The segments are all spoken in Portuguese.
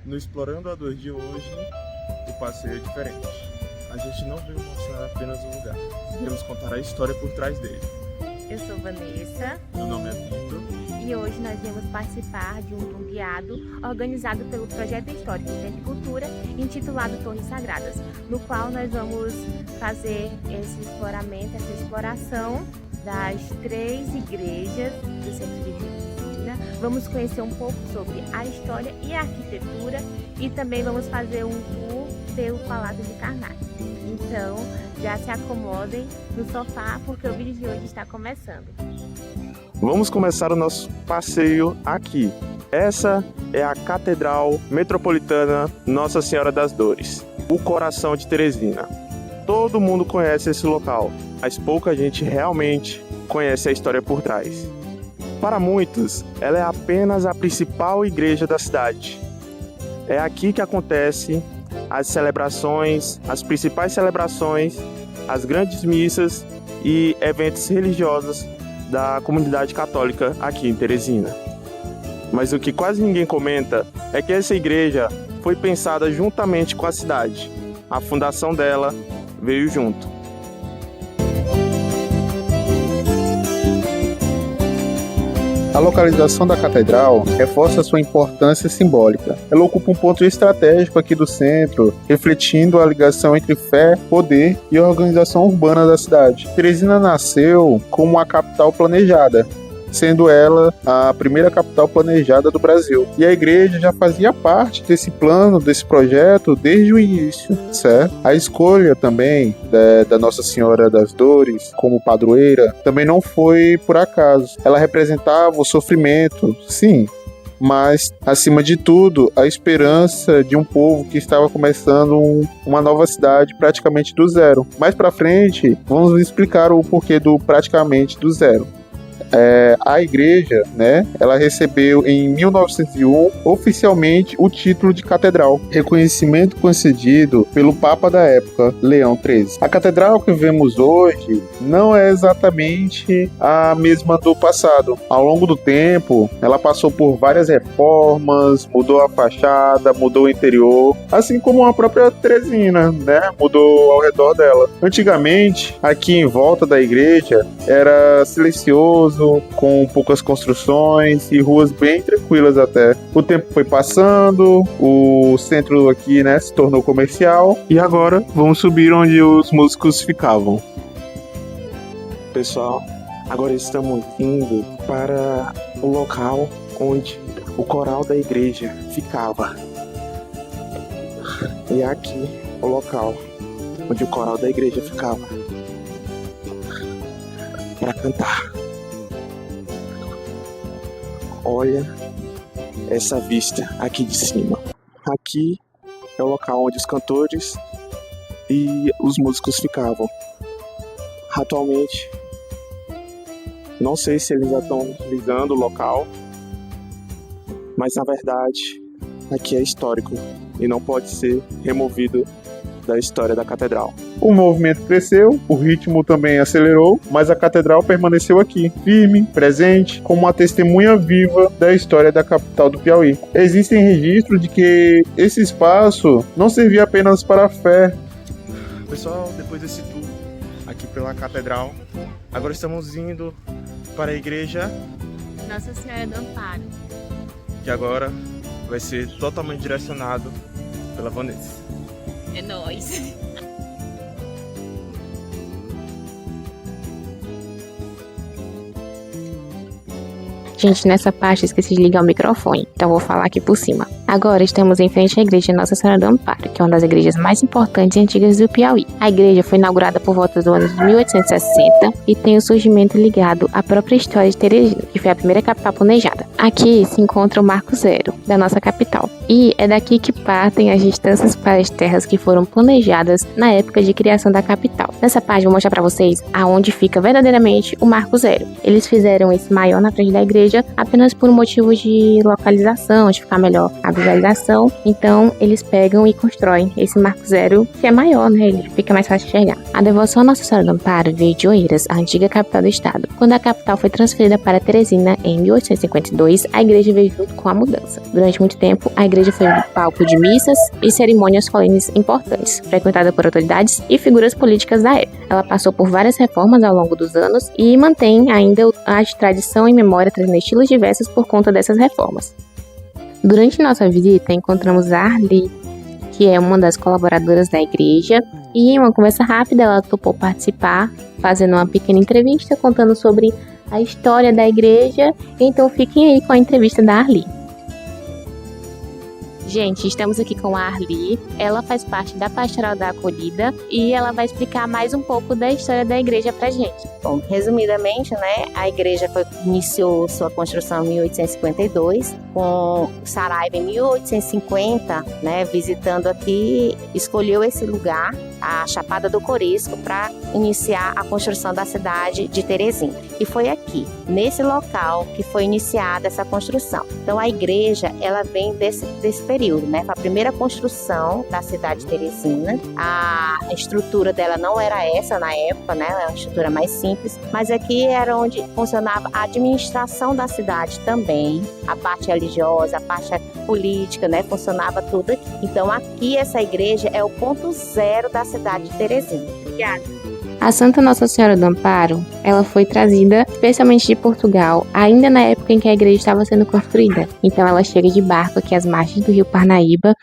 No Explorando a Dor de hoje, o passeio é diferente. A gente não veio mostrar apenas o lugar, viemos contar a história por trás dele. Eu sou Vanessa. Meu nome é Vitor. E hoje nós viemos participar de um tour guiado organizado pelo Projeto Histórico de Agricultura intitulado Torres Sagradas, no qual nós vamos fazer esse exploramento, essa exploração das 3 igrejas do centro de Teresina. Vamos conhecer um pouco sobre a história e a arquitetura e também vamos fazer um tour pelo Palácio de Karnak. Então, já se acomodem no sofá porque o vídeo de hoje está começando. Vamos começar o nosso passeio aqui. Essa é a Catedral Metropolitana Nossa Senhora das Dores, o coração de Teresina. Todo mundo conhece esse local, mas pouca gente realmente conhece a história por trás. Para muitos, ela é apenas a principal igreja da cidade. É aqui que acontecem as celebrações, as principais celebrações, as grandes missas e eventos religiosos da comunidade católica aqui em Teresina. Mas o que quase ninguém comenta é que essa igreja foi pensada juntamente com a cidade. A fundação dela veio junto. A localização da catedral reforça sua importância simbólica. Ela ocupa um ponto estratégico aqui do centro, refletindo a ligação entre fé, poder e organização urbana da cidade. Teresina nasceu como uma capital planejada, sendo ela a primeira capital planejada do Brasil. E a igreja já fazia parte desse plano, desse projeto, desde o início, certo? A escolha também da Nossa Senhora das Dores como padroeira também não foi por acaso. Ela representava o sofrimento, sim, mas, acima de tudo, a esperança de um povo que estava começando uma nova cidade praticamente do zero. Mais pra frente, vamos explicar o porquê do praticamente do zero. A igreja, ela recebeu em 1901 oficialmente o título de catedral, reconhecimento concedido pelo Papa da época, Leão XIII. A catedral que vemos hoje não é exatamente a mesma do passado. Ao longo do tempo, ela passou por várias reformas, mudou a fachada, mudou o interior, assim como a própria Teresina, mudou ao redor dela. Antigamente, aqui em volta da igreja, era silencioso, com poucas construções e ruas bem tranquilas até. O tempo foi passando, o centro aqui, se tornou comercial e agora vamos subir onde os músicos ficavam. Pessoal, agora estamos indo para o local onde o coral da igreja ficava. E aqui o local onde o coral da igreja ficava para cantar. Olha essa vista aqui de cima. Aqui é o local onde os cantores e os músicos ficavam. Atualmente, não sei se eles já estão utilizando o local, mas na verdade, aqui é histórico e não pode ser removido da história da catedral. O movimento cresceu, o ritmo também acelerou, mas a catedral permaneceu aqui, firme, presente, como uma testemunha viva da história da capital do Piauí. Existem registros de que esse espaço não servia apenas para a fé. Pessoal, depois desse tour aqui pela catedral, agora estamos indo para a igreja Nossa Senhora do Amparo, que agora vai ser totalmente direcionado pela Vanessa. É nóis! Gente, nessa parte esqueci de ligar o microfone, então vou falar aqui por cima. Agora estamos em frente à igreja Nossa Senhora do Amparo, que é uma das igrejas mais importantes e antigas do Piauí. A igreja foi inaugurada por volta do ano de 1860 e tem o surgimento ligado à própria história de Teresina, que foi a primeira capital planejada. Aqui se encontra o Marco Zero, da nossa capital. E é daqui que partem as distâncias para as terras que foram planejadas na época de criação da capital. Nessa parte vou mostrar para vocês aonde fica verdadeiramente o Marco Zero. Eles fizeram esse maior na frente da igreja apenas por um motivo de localização, de ficar melhor a visualização, então eles pegam e constroem esse marco zero, que é maior, né? Ele fica mais fácil de enxergar. A devoção à Nossa Senhora do Amparo veio de Oeiras, a antiga capital do estado. Quando a capital foi transferida para Teresina em 1852, a igreja veio junto com a mudança. Durante muito tempo, a igreja foi palco de missas e cerimônias solenes importantes, frequentada por autoridades e figuras políticas da época. Ela passou por várias reformas ao longo dos anos e mantém ainda a tradição e memória, trazendo estilos diversos por conta dessas reformas. Durante nossa visita, encontramos a Arli, que é uma das colaboradoras da igreja, e em uma conversa rápida ela topou participar, fazendo uma pequena entrevista contando sobre a história da igreja. Então fiquem aí com a entrevista da Arli. Gente, estamos aqui com a Arli, ela faz parte da Pastoral da Acolhida e ela vai explicar mais um pouco da história da igreja pra gente. Bom, resumidamente, né, a igreja iniciou sua construção em 1852, com Saraiva em 1850, né, visitando aqui, escolheu esse lugar, a Chapada do Corisco, para iniciar a construção da cidade de Teresina. E foi aqui, nesse local, que foi iniciada essa construção. Então, a igreja, ela vem desse período, né? Foi a primeira construção da cidade de Teresina. A estrutura dela não era essa na época, né? Era uma estrutura mais simples, mas aqui era onde funcionava a administração da cidade também, a parte religiosa, a parte política, né? Funcionava tudo aqui. Então, aqui essa igreja é o ponto zero da cidade de Teresina. Obrigada. A Santa Nossa Senhora do Amparo, ela foi trazida especialmente de Portugal, ainda na época em que a igreja estava sendo construída. Então ela chega de barco aqui às margens do rio Parnaíba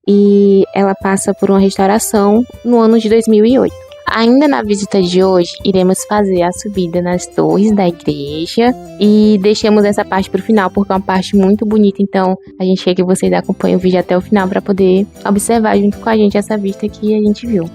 e ela passa por uma restauração no ano de 2008. Ainda na visita de hoje, iremos fazer a subida nas torres da igreja e deixamos essa parte para o final, porque é uma parte muito bonita. Então a gente quer que vocês acompanhem o vídeo até o final para poder observar junto com a gente essa vista que a gente viu.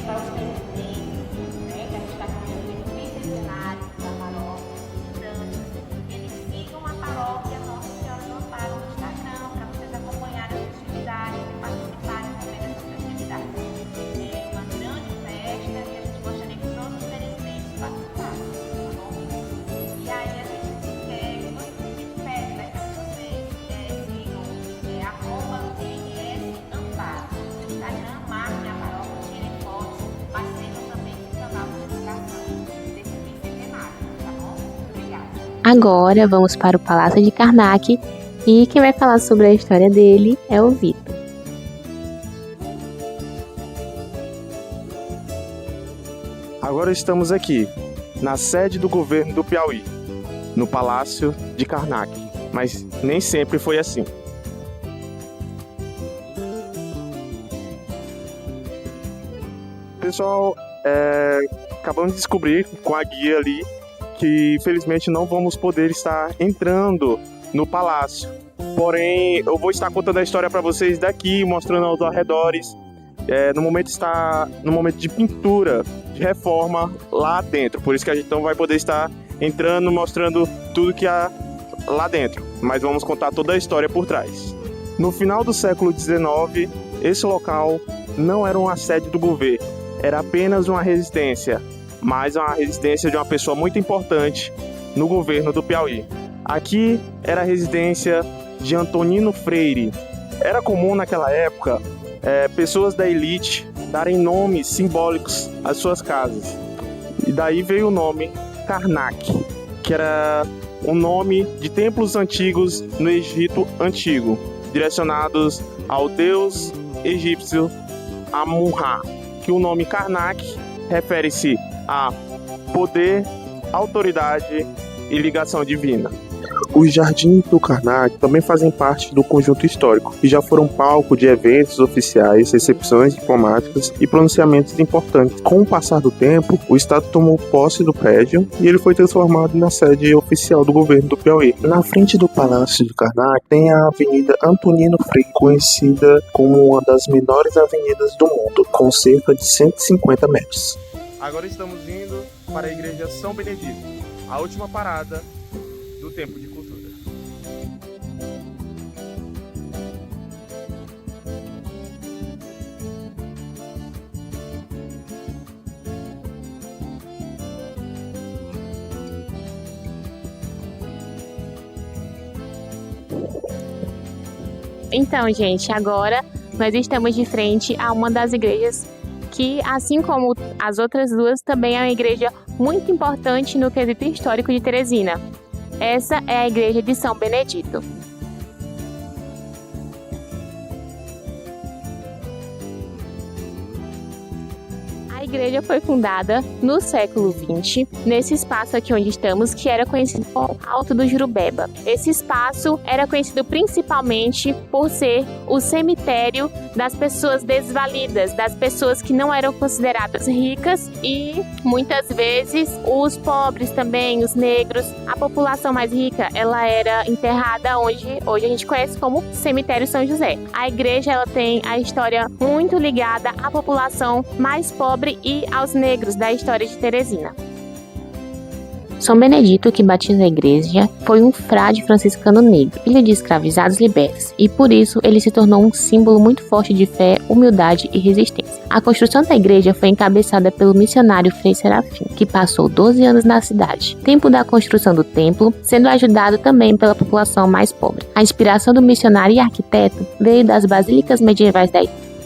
Para os presidentes, né, que a gente está comendo o bicentenário da paróquia, então, eles sigam a paróquia Nossa Senhora do Amparo no Instagram, para vocês acompanharem as festividades e participarem também dessas festividades. É uma grande festa e a gente gostaria que todos os presidentes participassem, tá bom? E aí a gente quer que vocês pede, né, que vocês sigam @NS Amparo no Instagram, marquem a paróquia, tirem fotos, participam também do canal de divulgação desse bicentenário, tá bom? Obrigada. Agora vamos para o Palácio de Karnak e quem vai falar sobre a história dele é o Vitor. Agora estamos aqui, na sede do governo do Piauí, no Palácio de Karnak, mas nem sempre foi assim. Pessoal, acabamos de descobrir com a guia ali que infelizmente não vamos poder estar entrando no palácio. Porém, eu vou estar contando a história para vocês daqui, mostrando aos arredores. No momento está no momento de pintura, de reforma lá dentro. Por isso que a gente não vai poder estar entrando, mostrando tudo que há lá dentro. Mas vamos contar toda a história por trás. No final do século XIX, esse local não era uma sede do governo. Era apenas uma residência, mas uma residência de uma pessoa muito importante no governo do Piauí. Aqui era a residência de Antonino Freire. Era comum naquela época pessoas da elite darem nomes simbólicos às suas casas. E daí veio o nome Karnak, que era um nome de templos antigos no Egito Antigo, direcionados ao deus egípcio Amun-Ra, que o nome Karnak refere-se a poder, autoridade e ligação divina. Os jardins do Karnak também fazem parte do conjunto histórico e já foram palco de eventos oficiais, recepções diplomáticas e pronunciamentos importantes. Com o passar do tempo, o Estado tomou posse do prédio e ele foi transformado na sede oficial do governo do Piauí. Na frente do Palácio do Karnak tem a Avenida Antonino Freire, conhecida como uma das menores avenidas do mundo, com cerca de 150 metros. Agora estamos indo para a Igreja São Benedito, a última parada do Tempo de Cultura. Então, gente, agora nós estamos de frente a uma das igrejas que, assim como as outras duas, também é uma igreja muito importante no quesito histórico de Teresina. Essa é a igreja de São Benedito. A igreja foi fundada no século XX, nesse espaço aqui onde estamos, que era conhecido como Alto do Jurubeba. Esse espaço era conhecido principalmente por ser o cemitério das pessoas desvalidas, das pessoas que não eram consideradas ricas e, muitas vezes, os pobres também, os negros. A população mais rica, ela era enterrada onde hoje a gente conhece como Cemitério São José. A igreja, ela tem a história muito ligada à população mais pobre e aos negros da história de Teresina. São Benedito, que batiza a igreja, foi um frade franciscano negro, filho de escravizados libertos, e por isso ele se tornou um símbolo muito forte de fé, humildade e resistência. A construção da igreja foi encabeçada pelo missionário Frei Serafim, que passou 12 anos na cidade, tempo da construção do templo, sendo ajudado também pela população mais pobre. A inspiração do missionário e arquiteto veio das basílicas medievais da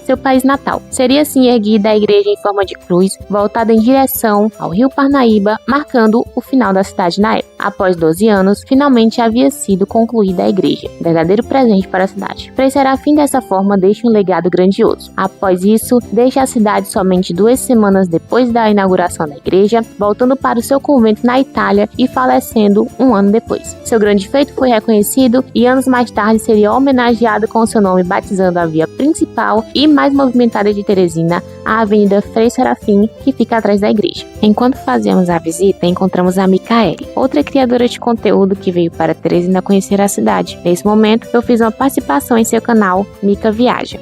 seu país natal. Seria assim erguida a igreja em forma de cruz, voltada em direção ao rio Parnaíba, marcando o final da cidade na época. Após 12 anos, finalmente havia sido concluída a igreja, verdadeiro presente para a cidade. Frei Serafim dessa forma deixa um legado grandioso. Após isso, deixa a cidade somente 2 semanas depois da inauguração da igreja, voltando para o seu convento na Itália e falecendo 1 ano depois. Seu grande feito foi reconhecido e anos mais tarde seria homenageado com seu nome, batizando a via principal e mais movimentada de Teresina, a Avenida Frei Serafim, que fica atrás da igreja. Enquanto fazíamos a visita, encontramos a Micaele, outra criadora de conteúdo que veio para Teresina conhecer a cidade. Nesse momento, eu fiz uma participação em seu canal Mica Viaja.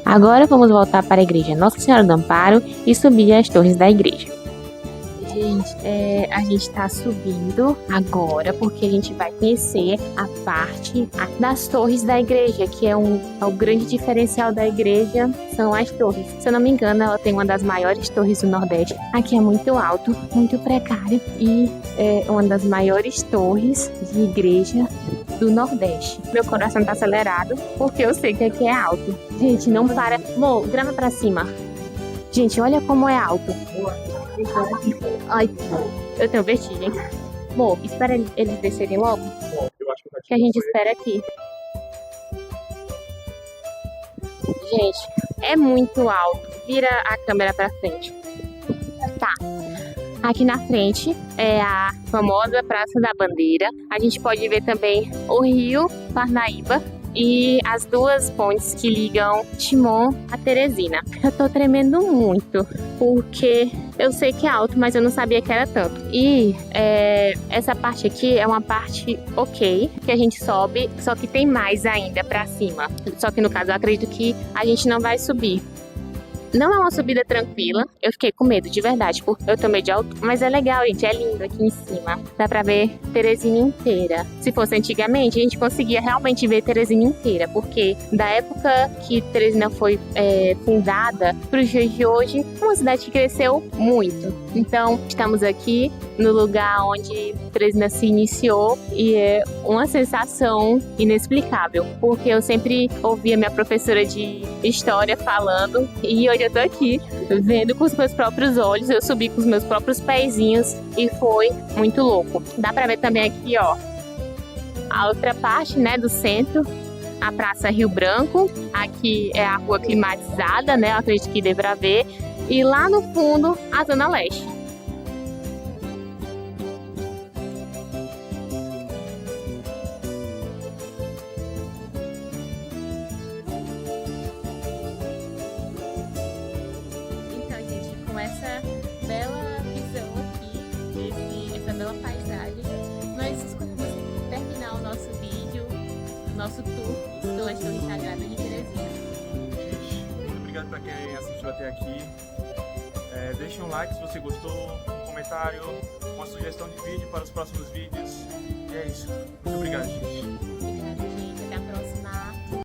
Agora vamos voltar para a igreja Nossa Senhora do Amparo e subir as torres da igreja. Gente, a gente tá subindo agora porque a gente vai conhecer a parte das torres da igreja, que é o grande diferencial da igreja, são as torres. Se eu não me engano, ela tem uma das maiores torres do Nordeste. Aqui é muito alto, muito precário e é uma das maiores torres de igreja do Nordeste. Meu coração tá acelerado porque eu sei que aqui é alto. Gente, não para. Amor, grava pra cima. Gente, olha como é alto. Ai, eu tenho vertigem. Amor, espera eles descerem logo. Que a gente espera aqui. Gente, é muito alto. Vira a câmera pra frente. Tá. Aqui na frente é a famosa Praça da Bandeira. A gente pode ver também o rio Parnaíba e as 2 pontes que ligam Timon a Teresina. Eu tô tremendo muito, porque eu sei que é alto, mas eu não sabia que era tanto. E essa parte aqui é uma parte ok, que a gente sobe, só que tem mais ainda pra cima. Só que no caso eu acredito que a gente não vai subir. Não é uma subida tranquila, eu fiquei com medo, de verdade, porque eu tô meio de alto, mas é legal, gente, é lindo aqui em cima. Dá pra ver Teresina inteira. Se fosse antigamente, a gente conseguia realmente ver Teresina inteira, porque da época que Teresina foi fundada pros dias de hoje, é uma cidade que cresceu muito. Então, estamos aqui no lugar onde Teresina se iniciou e é uma sensação inexplicável, porque eu sempre ouvia minha professora de história falando e hoje eu tô aqui vendo com os meus próprios olhos, eu subi com os meus próprios pezinhos e foi muito louco. Dá pra ver também aqui, ó, a outra parte, né, do centro, a Praça Rio Branco, aqui é a rua climatizada, né, eu acredito que dê pra ver, e lá no fundo a Zona Leste. com essa bela visão aqui, essa bela paisagem, nós escolhemos terminar o nosso vídeo, nosso tour pelas Torres Sagradas de Teresina. Muito obrigado para quem assistiu até aqui. Deixe um like se você gostou, um comentário, uma sugestão de vídeo para os próximos vídeos. E é isso. Muito obrigado.